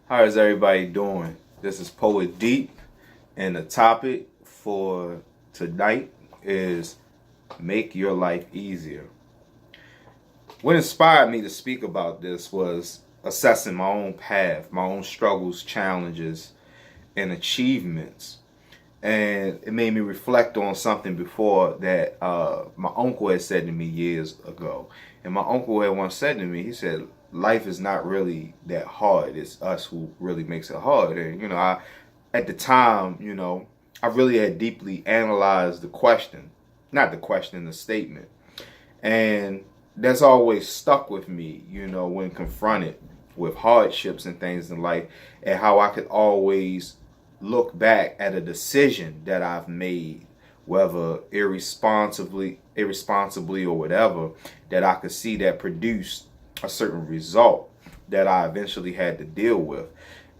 How is everybody doing? This is Poet Deep, and the topic for tonight is make your life easier. What inspired me to speak about this was assessing my own path, my own struggles, challenges, and achievements. And it made me reflect on something before that my uncle had said to me years ago. And my uncle had once said to me, he said, life is not really that hard. It's us who really makes it hard. And, at the time, I really had deeply analyzed the question, not the question, the statement. And that's always stuck with me, when confronted with hardships and things in life, and how I could always look back at a decision that I've made, whether irresponsibly or whatever, that I could see that produced a certain result that I eventually had to deal with.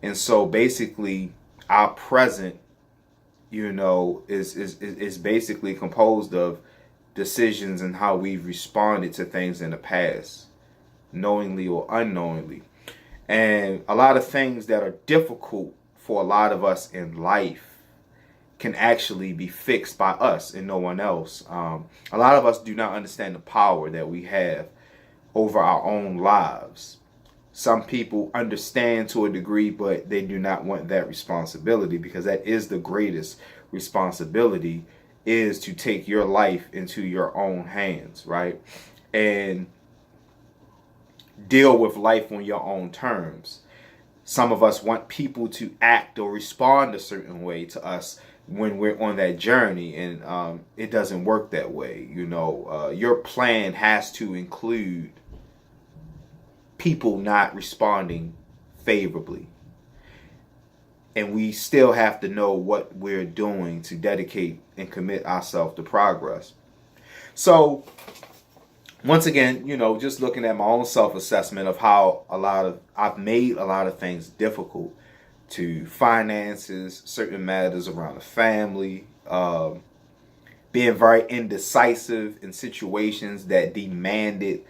And so basically our present, is basically composed of decisions and how we've responded to things in the past, knowingly or unknowingly. And a lot of things that are difficult for a lot of us in life can actually be fixed by us and no one else. A lot of us do not understand the power that we have over our own lives. Some people understand to a degree, but they do not want that responsibility, because that is the greatest responsibility, is to take your life into your own hands, right? And deal with life on your own terms. Some of us want people to act or respond a certain way to us when we're on that journey, and it doesn't work that way. Your plan has to include people not responding favorably. And we still have to know what we're doing to dedicate and commit ourselves to progress. So, once again, just looking at my own self-assessment of how I've made a lot of things difficult, to finances, certain matters around the family, being very indecisive in situations that demanded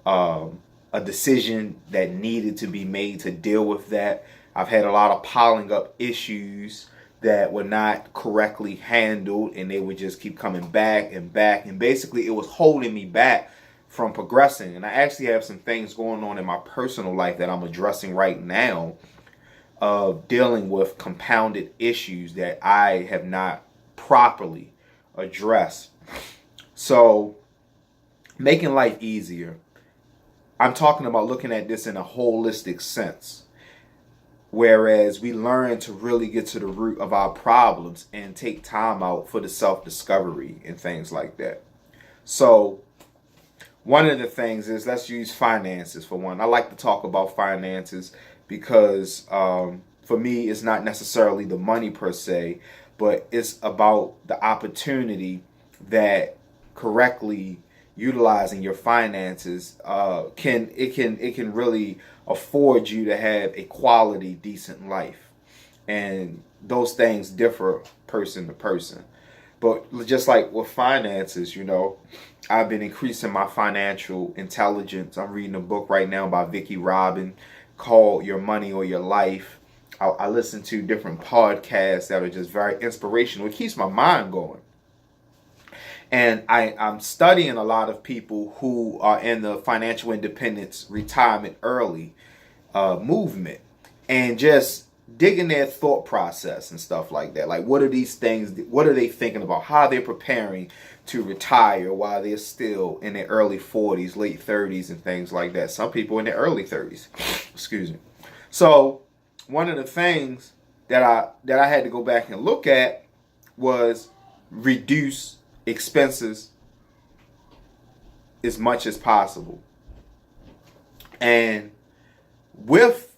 a decision that needed to be made to deal with that. I've had a lot of piling up issues that were not correctly handled, and they would just keep coming back and back. And basically, it was holding me back from progressing. And I actually have some things going on in my personal life that I'm addressing right now, of dealing with compounded issues that I have not properly addressed. So, making life easier, I'm talking about looking at this in a holistic sense, whereas we learn to really get to the root of our problems and take time out for the self-discovery and things like that. So one of the things is, let's use finances for one. I like to talk about finances because for me, it's not necessarily the money per se, but it's about the opportunity that correctly utilizing your finances can really afford you to have a quality, decent life. And those things differ person to person. But just like with finances, I've been increasing my financial intelligence. I'm reading a book right now by Vicki Robin called Your Money or Your Life. I listen to different podcasts that are just very inspirational. It keeps my mind going. And I'm studying a lot of people who are in the financial independence, retirement early movement, and just digging their thought process and stuff like that. Like, what are these things? What are they thinking about? How they're preparing to retire while they're still in their early 40s, late 30s, and things like that. Some people in their early 30s. Excuse me. So one of the things that I had to go back and look at was reduce expenses as much as possible. And with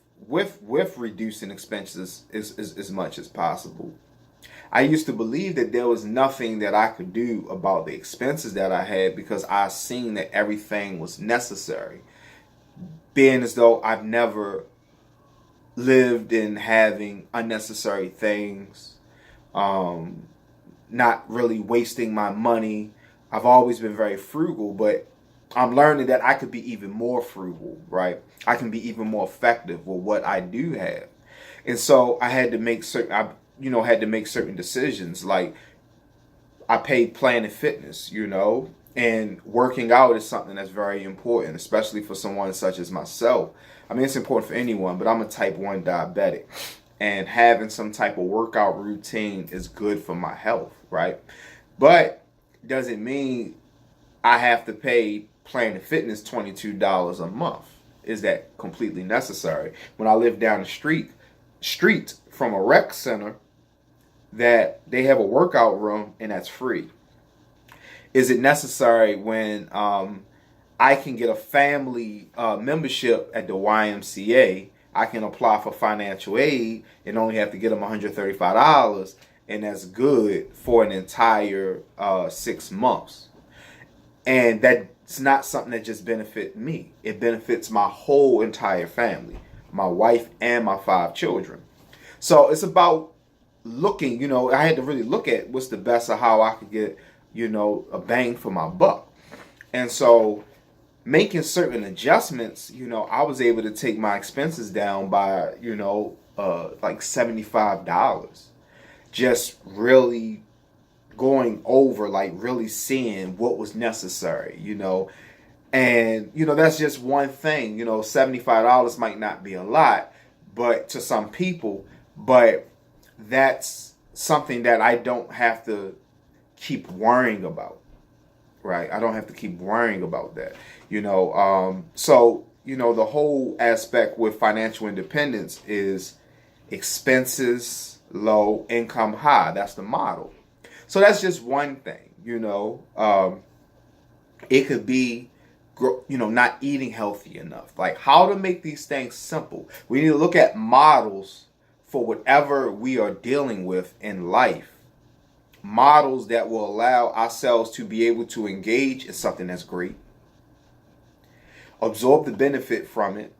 reducing expenses as much as possible, I used to believe that there was nothing that I could do about the expenses that I had, because I seen that everything was necessary, being as though I've never lived in having unnecessary things, not really wasting my money. I've always been very frugal, but I'm learning that I could be even more frugal, right? I can be even more effective with what I do have. And so I had to make certain decisions. Like, I paid Planet Fitness, and working out is something that's very important, especially for someone such as myself. I mean, it's important for anyone, but I'm a type 1 diabetic. And having some type of workout routine is good for my health, right? But doesn't mean I have to pay Planet Fitness $22 a month. Is that completely necessary? When I live down the street from a rec center, that they have a workout room and that's free. Is it necessary when I can get a family membership at the YMCA? I can apply for financial aid and only have to get them $135, and that's good for an entire 6 months. And that's not something that just benefits me. It benefits my whole entire family, my wife and my 5 children. So it's about looking, I had to really look at what's the best of how I could get, a bang for my buck. And so making certain adjustments, I was able to take my expenses down by, like $75. Just really going over, like really seeing what was necessary, And, that's just one thing. $75 might not be a lot, but to some people, but that's something that I don't have to keep worrying about, right? I don't have to keep worrying about that, So, the whole aspect with financial independence is expenses low, income high. That's the model. So that's just one thing, It could be, not eating healthy enough. Like, how to make these things simple. We need to look at models for whatever we are dealing with in life. Models that will allow ourselves to be able to engage in something that's great, absorb the benefit from it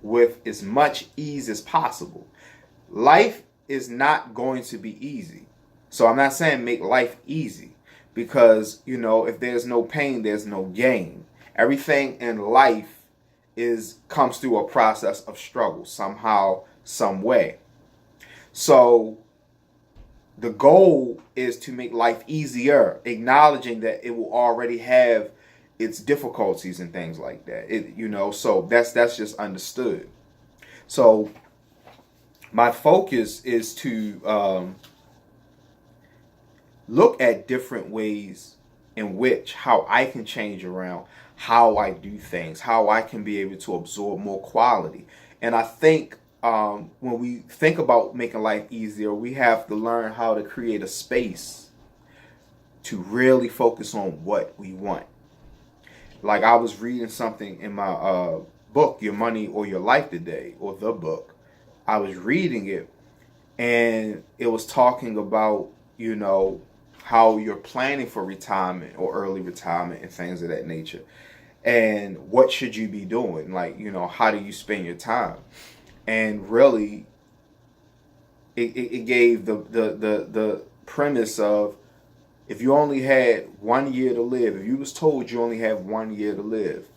with as much ease as possible. Life is not going to be easy. So I'm not saying make life easy, because, if there's no pain, there's no gain. Everything in life comes through a process of struggle somehow, some way. So the goal is to make life easier, acknowledging that it will already have its difficulties and things like that. So that's just understood. So my focus is to look at different ways in which how I can change around how I do things, how I can be able to absorb more quality. And I think when we think about making life easier, we have to learn how to create a space to really focus on what we want. Like, I was reading something in my book, Your Money or Your Life today, or the book. I was reading it, and it was talking about, how you're planning for retirement or early retirement and things of that nature. And what should you be doing? Like, how do you spend your time? And really, it gave the premise of, if you only had 1 year to live, if you was told you only have 1 year to live,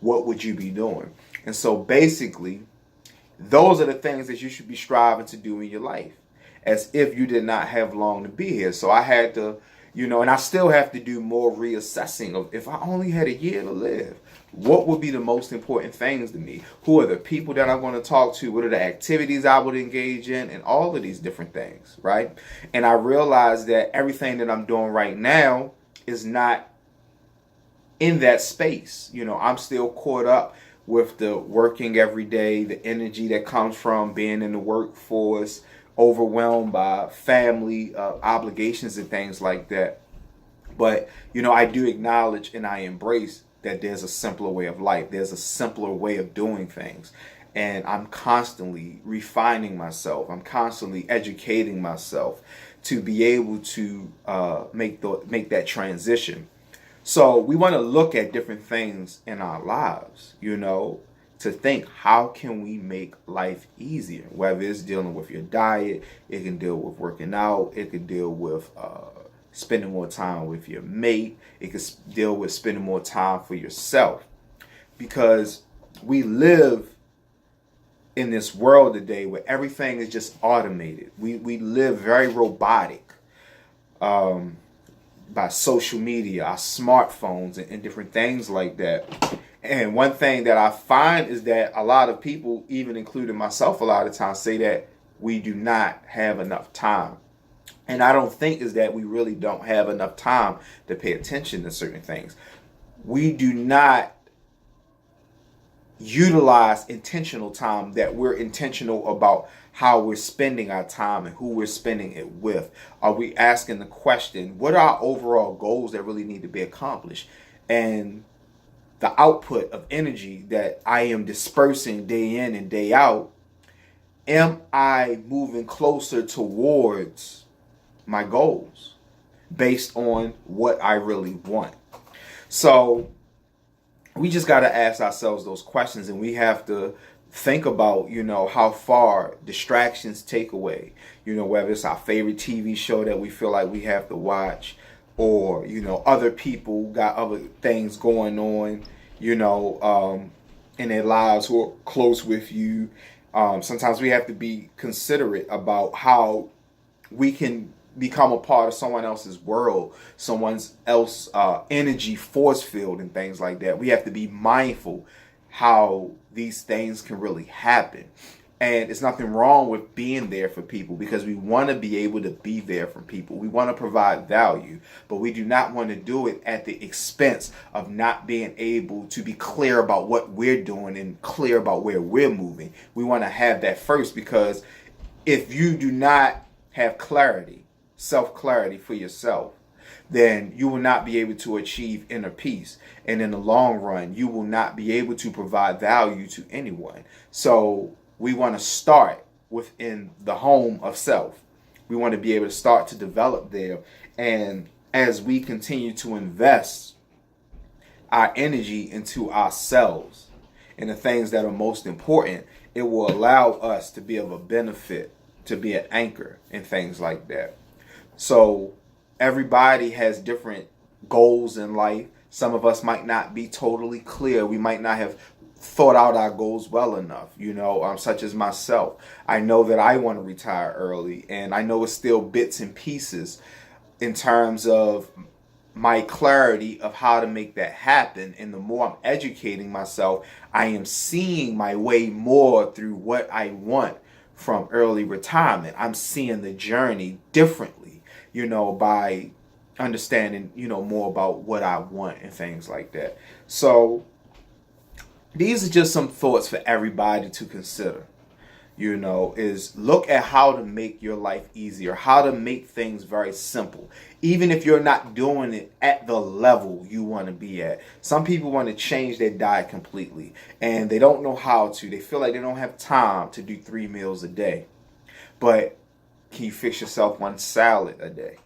what would you be doing? And so basically, those are the things that you should be striving to do in your life, as if you did not have long to be here. So I had to, and I still have to do more reassessing of, if I only had a year to live, what would be the most important things to me? Who are the people that I'm going to talk to? What are the activities I would engage in? And all of these different things, right? And I realized that everything that I'm doing right now is not in that space. I'm still caught up with the working every day, the energy that comes from being in the workforce, overwhelmed by family obligations and things like that. But, I do acknowledge and I embrace that there's a simpler way of life. There's a simpler way of doing things. And I'm constantly refining myself. I'm constantly educating myself to be able to make that transition. So we want to look at different things in our lives, to think, how can we make life easier? Whether it's dealing with your diet, it can deal with working out, it can deal with spending more time with your mate, it can deal with spending more time for yourself. Because we live in this world today where everything is just automated. We live very robotic by social media, our smartphones, and different things like that. And one thing that I find is that a lot of people, even including myself a lot of times, say that we do not have enough time. And I don't think is that we really don't have enough time to pay attention to certain things. We do not utilize intentional time, that we're intentional about how we're spending our time and who we're spending it with. Are we asking the question, what are our overall goals that really need to be accomplished? And the output of energy that I am dispersing day in and day out, am I moving closer towards my goals based on what I really want? So we just got to ask ourselves those questions, and we have to think about, how far distractions take away, whether it's our favorite TV show that we feel like we have to watch, or, other people got other things going on, in their lives who are close with you. Sometimes we have to be considerate about how we can become a part of someone else's world, someone else's energy force field and things like that. We have to be mindful how these things can really happen. And it's nothing wrong with being there for people, because we want to be able to be there for people. We want to provide value, but we do not want to do it at the expense of not being able to be clear about what we're doing and clear about where we're moving. We want to have that first, because if you do not have clarity, self-clarity for yourself, then you will not be able to achieve inner peace. And in the long run, you will not be able to provide value to anyone. So we want to start within the home of self. We want to be able to start to develop there. And as we continue to invest our energy into ourselves and the things that are most important, it will allow us to be of a benefit, to be an anchor and things like that. So everybody has different goals in life. Some of us might not be totally clear. We might not have thought out our goals well enough, such as myself. I know that I want to retire early, and I know it's still bits and pieces in terms of my clarity of how to make that happen. And the more I'm educating myself, I am seeing my way more through what I want from early retirement. I'm seeing the journey differently, by understanding, more about what I want and things like that. So these are just some thoughts for everybody to consider, is look at how to make your life easier, how to make things very simple, even if you're not doing it at the level you want to be at. Some people want to change their diet completely, and they don't know how to. They feel like they don't have time to do 3 meals a day. But can you fix yourself one salad a day?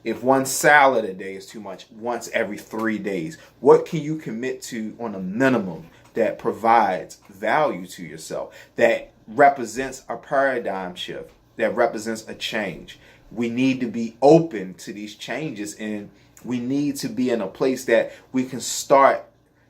If one salad a day is too much, once every 3 days, what can you commit to on a minimum that provides value to yourself, that represents a paradigm shift, that represents a change? We need to be open to these changes, and we need to be in a place that we can start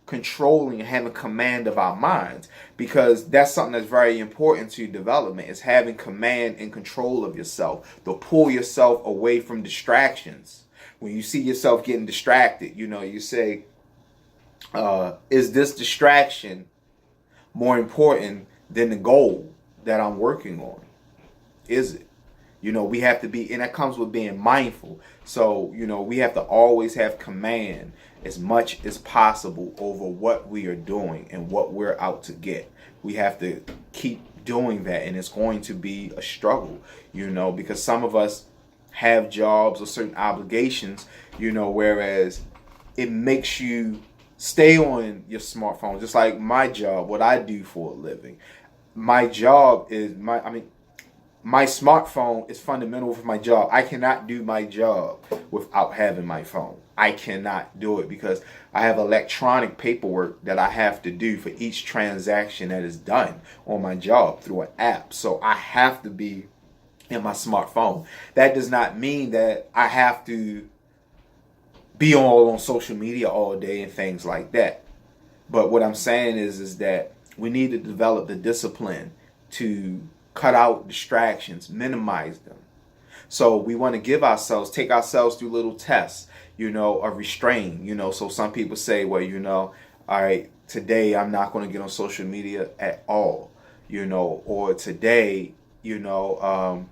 controlling and having command of our minds, because that's something that's very important to development, is having command and control of yourself, to pull yourself away from distractions. When you see yourself getting distracted, you say, is this distraction more important than the goal that I'm working on? Is it? We have to be, and that comes with being mindful. So, we have to always have command as much as possible over what we are doing and what we're out to get. We have to keep doing that, and it's going to be a struggle, because some of us have jobs or certain obligations, whereas it makes you stay on your smartphone. Just like my job, what I do for a living. My job is my smartphone is fundamental for my job. I cannot do my job without having my phone. I cannot do it, because I have electronic paperwork that I have to do for each transaction that is done on my job through an app. So I have to be in my smartphone. That does not mean that I have to be all on social media all day and things like that. But what I'm saying is that We need to develop the discipline to cut out distractions, minimize them. So we want to take ourselves through little tests, of restraint, So some people say, well, all right, today I'm not going to get on social media at all, or today, I'm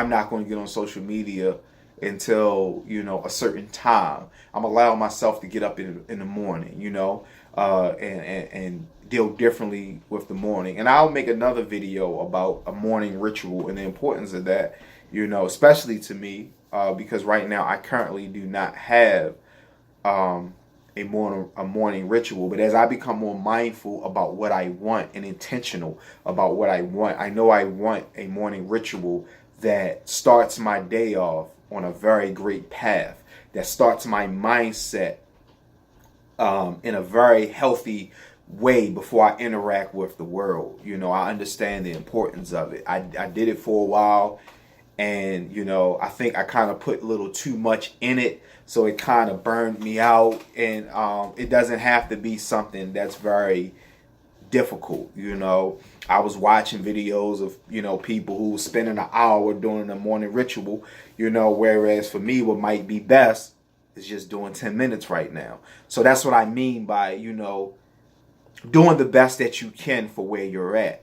not going to get on social media until, a certain time. I'm allowing myself to get up in the morning, and deal differently with the morning. And I'll make another video about a morning ritual and the importance of that, especially to me, because right now I currently do not have a morning ritual. But as I become more mindful about what I want and intentional about what I want, I know I want a morning ritual that starts my day off on a very great path, that starts my mindset in a very healthy way before I interact with the world. I understand the importance of it. I did it for a while, and I think I kind of put a little too much in it, so it kind of burned me out. And it doesn't have to be something that's very difficult. I was watching videos of people who were spending an hour doing a morning ritual, whereas for me what might be best is just doing 10 minutes right now. So that's what I mean by doing the best that you can for where you're at.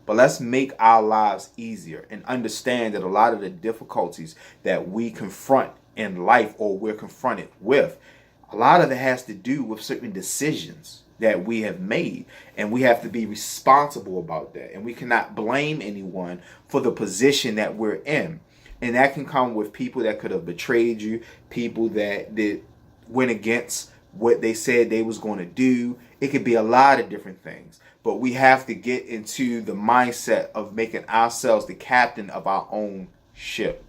But let's make our lives easier and understand that a lot of the difficulties that we confront in life, or we're confronted with, a lot of it has to do with certain decisions that we have made, and we have to be responsible about that. And we cannot blame anyone for the position that we're in. And that can come with people that could have betrayed you, people that went against what they said they was going to do. It could be a lot of different things. But we have to get into the mindset of making ourselves the captain of our own ship,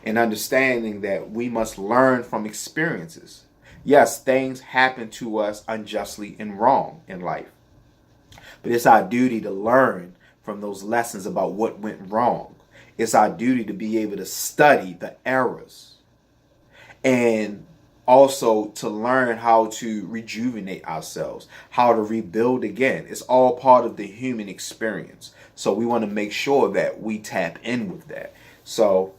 and understanding that we must learn from experiences. Yes, things happen to us unjustly and wrong in life, but it's our duty to learn from those lessons about what went wrong. It's our duty to be able to study the errors, and also to learn how to rejuvenate ourselves, how to rebuild again. It's all part of the human experience. So we want to make sure that we tap in with that. So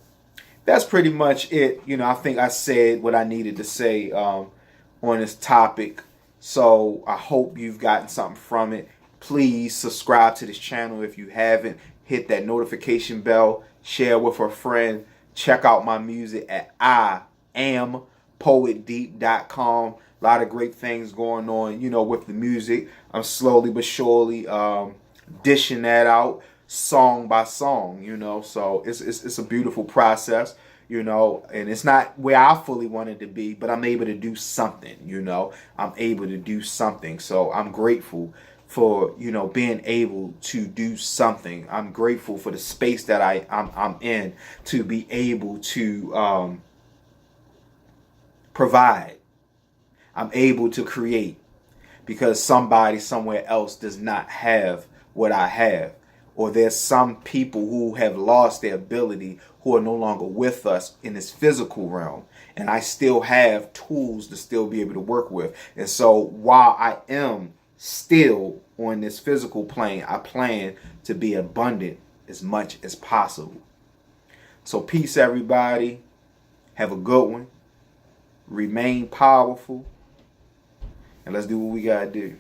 that's pretty much it. I think I said what I needed to say on this topic. So I hope you've gotten something from it. Please subscribe to this channel if you haven't. Hit that notification bell. Share with a friend. Check out my music at IamPoetDeep.com. A lot of great things going on, with the music. I'm slowly but surely dishing that out song by song, so it's a beautiful process, and it's not where I fully wanted to be, but I'm able to do something, I'm able to do something. So I'm grateful for, being able to do something. I'm grateful for the space that I'm in to be able to provide. I'm able to create because somebody somewhere else does not have what I have. Or there's some people who have lost their ability, who are no longer with us in this physical realm. And I still have tools to still be able to work with. And so while I am still on this physical plane, I plan to be abundant as much as possible. So peace, everybody. Have a good one. Remain powerful. And let's do what we got to do.